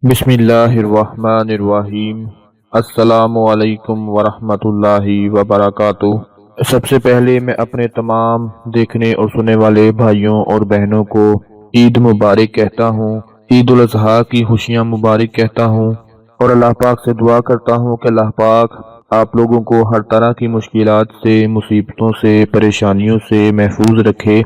बिस्मिल्लाहिर्रहमानिर्रहीम। अस्सलाम ओ अलैकुम वरहमतुल्लाहि वबरकातुह। सबसे पहले मैं अपने तमाम देखने और सुनने वाले भाइयों और बहनों को ईद मुबारक कहता हूँ, ईद उल अज़हा की खुशियाँ मुबारक कहता हूँ और अल्लाह पाक से दुआ करता हूँ कि अल्लाह पाक आप लोगों को हर तरह की मुश्किलात से, मुसीबतों से, परेशानियों से महफूज रखे।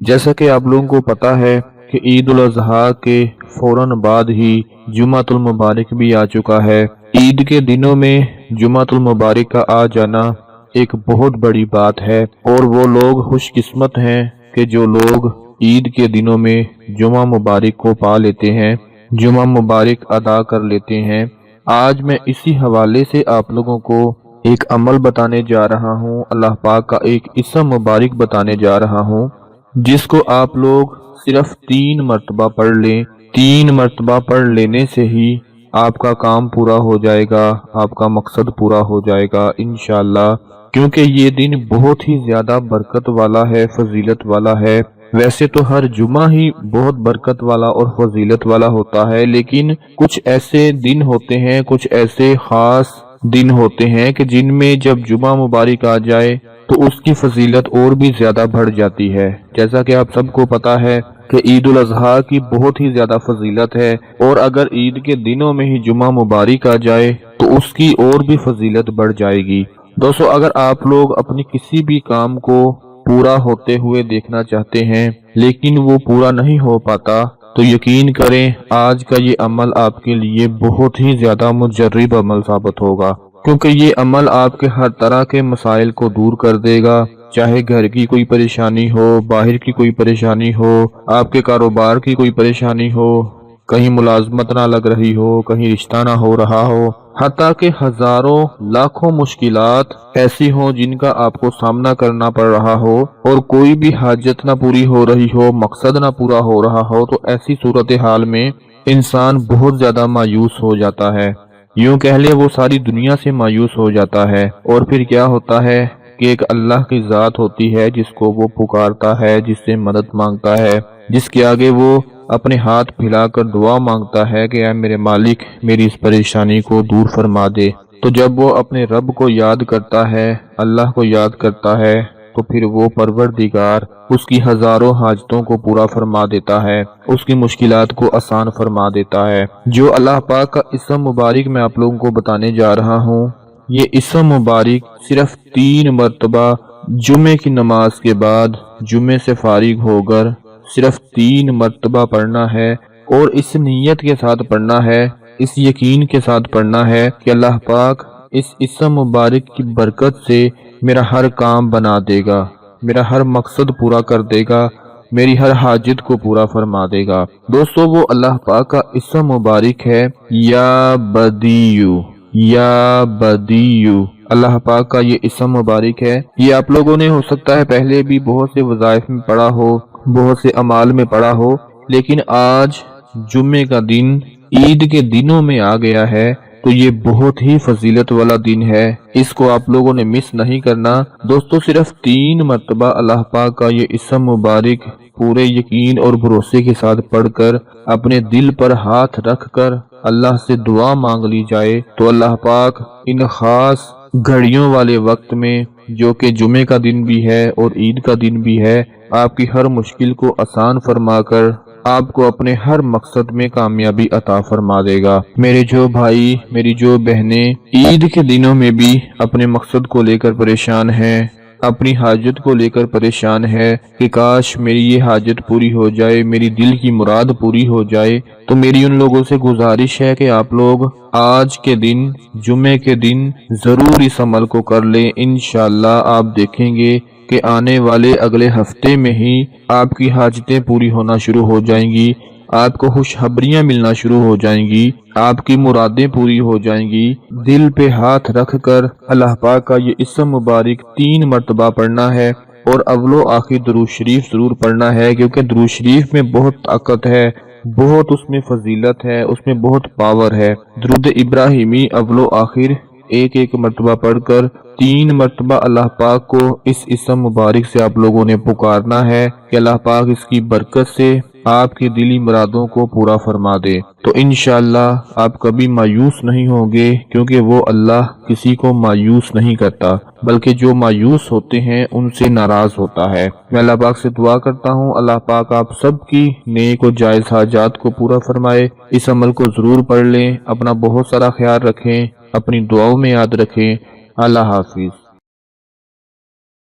जैसा कि आप लोगों को पता है कि ईद उल अज़हा के फौरन बाद ही जुम्मतुल मुबारक भी आ चुका है। ईद के दिनों में जुम्मतुल मुबारक का आ जाना एक बहुत बड़ी बात है और वो लोग खुशकिस्मत हैं कि जो लोग ईद के दिनों में जुम्मा मुबारक को पा लेते हैं, जुम्मा मुबारक अदा कर लेते हैं। आज मैं इसी हवाले से आप लोगों को एक अमल बताने जा रहा हूँ, अल्लाह पाक का एक इसम मुबारक बताने जा रहा हूँ जिसको आप लोग सिर्फ 3 मरतबा पढ़ लें। 3 मरतबा पढ़ लेने से ही आपका काम पूरा हो जाएगा, आपका मकसद पूरा हो जाएगा इंशाअल्लाह। क्योंकि ये दिन बहुत ही ज्यादा बरकत वाला है, फजीलत वाला है। वैसे तो हर जुमा ही बहुत बरकत वाला और फजीलत वाला होता है, लेकिन कुछ ऐसे दिन होते हैं, कुछ ऐसे खास दिन होते हैं कि जिनमें जब जुमा मुबारक आ जाए तो उसकी फजीलत और भी ज्यादा बढ़ जाती है। जैसा कि आप सबको पता है कि ईद उल अज़हा की बहुत ही ज्यादा फजीलत है और अगर ईद के दिनों में ही जुमा मुबारक आ जाए तो उसकी और भी फजीलत बढ़ जाएगी। दोस्तों, अगर आप लोग अपनी किसी भी काम को पूरा होते हुए देखना चाहते हैं लेकिन वो पूरा नहीं हो पाता तो यकीन करें आज का ये अमल आपके लिए बहुत ही ज्यादा मुजर्रिब अमल साबित होगा, क्योंकि ये अमल आपके हर तरह के मसाइल को दूर कर देगा। चाहे घर की कोई परेशानी हो, बाहर की कोई परेशानी हो, आपके कारोबार की कोई परेशानी हो, कहीं मुलाजमत ना लग रही हो, कहीं रिश्ता ना हो रहा हो, हत्ता कि हजारों लाखों मुश्किलात ऐसी हो जिनका आपको सामना करना पड़ रहा हो और कोई भी हाजत ना पूरी हो रही हो, मकसद ना पूरा हो रहा हो, तो ऐसी सूरत हाल में इंसान बहुत ज्यादा मायूस हो जाता है। यूं कह ले वो सारी दुनिया से मायूस हो जाता है। और फिर क्या होता है कि एक अल्लाह की जात होती है जिसको वो पुकारता है, जिससे मदद मांगता है, जिसके आगे वो अपने हाथ फैलाकर दुआ मांगता है कि ऐ मेरे मालिक मेरी इस परेशानी को दूर फरमा दे। तो जब वो अपने रब को याद करता है, अल्लाह को याद करता है, तो फिर वो परवरदिगार उसकी हजारों हाजतों को पूरा फरमा देता है, उसकी मुश्किलात को आसान फरमा देता है। जो अल्लाह पाक का इसम मुबारक मैं आप लोगों को बताने जा रहा हूँ, ये इसम मुबारक सिर्फ 3 मरतबा जुमे की नमाज के बाद जुमे से फारिग होकर सिर्फ 3 मरतबा पढ़ना है और इस नीयत के साथ पढ़ना है, इस यकीन के साथ पढ़ना है कि अल्लाह पाक इस इसम मुबारक की बरकत से मेरा हर काम बना देगा, मेरा हर मकसद पूरा कर देगा, मेरी हर हाजत को पूरा फरमा देगा। दोस्तों, वो अल्लाह पाक का इसम मुबारक है या बदीयू, या बदीयू। अल्लाह पाक का ये इसम मुबारक है। ये आप लोगों ने हो सकता है पहले भी बहुत से वज़ाइफ में पढ़ा हो, बहुत से अमाल में पढ़ा हो, लेकिन आज जुम्मे का दिन ईद के दिनों में आ गया है तो ये बहुत ही फजीलत वाला दिन है। इसको आप लोगों ने मिस नहीं करना। दोस्तों, सिर्फ 3 मरतबा अल्लाह पाक का ये इसम मुबारक पूरे यकीन और भरोसे के साथ पढ़कर अपने दिल पर हाथ रखकर अल्लाह से दुआ मांग ली जाए तो अल्लाह पाक इन खास घड़ियों वाले वक्त में, जो कि जुमे का दिन भी है और ईद का दिन भी है, आपकी हर मुश्किल को आसान फरमाकर आपको अपने हर मकसद में कामयाबी अता फरमा देगा। मेरे जो भाई, मेरी जो बहनें ईद के दिनों में भी अपने मकसद को लेकर परेशान हैं, अपनी हाजत को लेकर परेशान है कि काश मेरी ये हाजत पूरी हो जाए, मेरी दिल की मुराद पूरी हो जाए, तो मेरी उन लोगों से गुजारिश है कि आप लोग आज के दिन, जुमे के दिन जरूर इस अमल को कर लें। इंशाअल्लाह आप देखेंगे कि आने वाले अगले हफ्ते में ही आपकी हाजतें पूरी होना शुरू हो जाएंगी, आपको खुशखबरियां मिलना शुरू हो जाएंगी, आपकी मुरादें पूरी हो जाएंगी। दिल पे हाथ रखकर अल्लाह पाक का ये इसम मुबारक 3 मरतबा पढ़ना है और अव्वलो आखिर दुरूद शरीफ जरूर पढ़ना है, क्योंकि दुरूद शरीफ में बहुत ताकत है, बहुत उसमें फजीलत है, उसमें बहुत पावर है। दुरूद इब्राहिमी अव्वलो आखिर एक मरतबा पढ़कर 3 मरतबा अल्लाह पाक को इस इसम मुबारक से आप लोगों ने पुकारना है कि अल्लाह पाक इसकी बरकत से آپ کی دلی مرادوں کو پورا فرما دے، تو انشاءاللہ آپ کبھی مایوس نہیں ہوں گے، کیونکہ وہ اللہ کسی کو مایوس نہیں کرتا، بلکہ جو مایوس ہوتے ہیں ان سے ناراض ہوتا ہے۔ میں اللہ پاک سے دعا کرتا ہوں اللہ پاک آپ سب کی نیک و جائز حاجات کو پورا فرمائے۔ اس عمل کو ضرور پڑھ لیں، اپنا بہت سارا خیال رکھیں، اپنی دعاؤں میں یاد رکھیں۔ اللہ حافظ۔